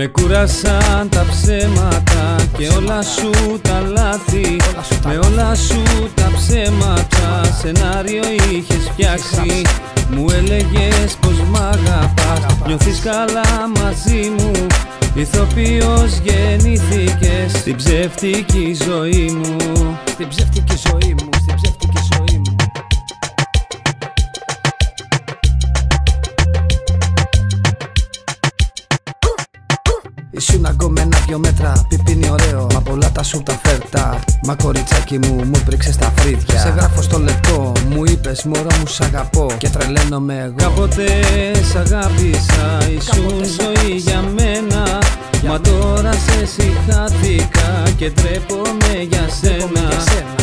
Με κούρασαν τα ψέματα και όλα σου τα λάθη. Με όλα σου τα ψέματα σενάριο είχες φτιάξει. Μου έλεγες πως μ' αγαπάς, νιώθεις καλά μαζί μου. Ηθοποιός γεννήθηκες στην ψεύτικη ζωή μου. Στην ψεύτικη ζωή μου, στην ψεύτικη ζωή μου. Ήσουν αγκωμένα 2 μέτρα, πιπίνι ωραίο. Μα πολλά τα σου τα φέρτα. Μα κοριτσάκι μου πρίξες τα φρύδια. Σε γράφω στο λεπτό, μου είπες μωρό μου σ' αγαπώ. Και τρελαίνομαι εγώ. Κάποτε σ' αγάπησα, ήσουν ζωή για μένα. Μα τώρα σε συγχάθηκα και ντρέπομαι για σένα.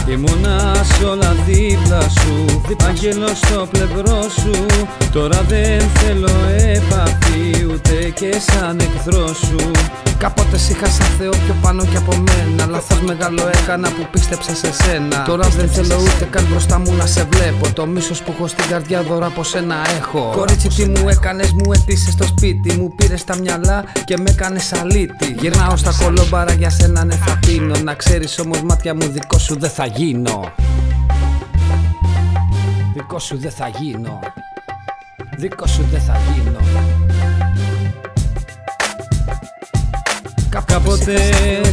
Ήμουνα σ' όλα δίπλα σου, άγγελος στο πλευρό σου. Τώρα δεν θέλω επαφή ούτε και σαν εχθρό σου. Κάποτε σ' είχα σαν Θεό πιο πάνω κι από μένα. Λάθος μεγάλο έκανα που πίστεψα σε σένα. Τώρα δεν θέλω ούτε καν μπροστά μου να σε βλέπω. Το μίσος που έχω στην καρδιά δώρα από σένα έχω. Κορίτσι τι μου έκανες, μου έπεισες στο σπίτι. Μου πήρες τα μυαλά και με έκανες αλήτη. Γυρνάω στα κολόμπαρα για σένα ναι θα πίνω. Να ξέρεις όμως μάτια μου δικό σου δεν θα γίνω. Δικό σου δεν θα γίνω. Δικό σου δεν θα γίνω. Κάποτε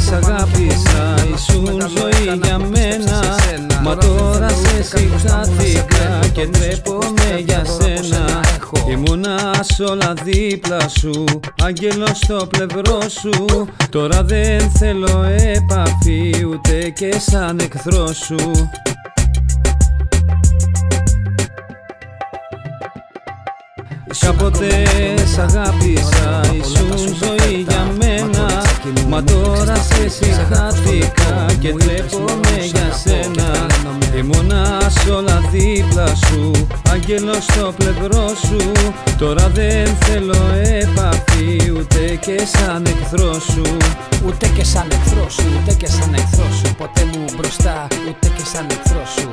σ' αγάπησα, ήσουν ζωή για μένα. Μα τώρα σε συγχάθηκα και ντρέπομαι για σένα. Ήμουνα σ' όλα δίπλα σου, άγγελος στο πλευρό σου. Τώρα δεν θέλω επαφή ούτε και σαν εχθρό σου. Κάποτε σ' αγάπησα, ήσουν ζωή για μένα. Μα τώρα σε συγχάθηκα και ντρέπομαι για σένα. Ήμουνα σ' όλα δίπλα σου, άγγελος στο πλευρό σου. Τώρα δεν θέλω επαφή ούτε και σαν εχθρό σου. Ούτε και σαν εχθρό σου, ούτε και σαν εχθρό σου. Ποτέ μου μπροστά, ούτε και σαν εχθρό σου.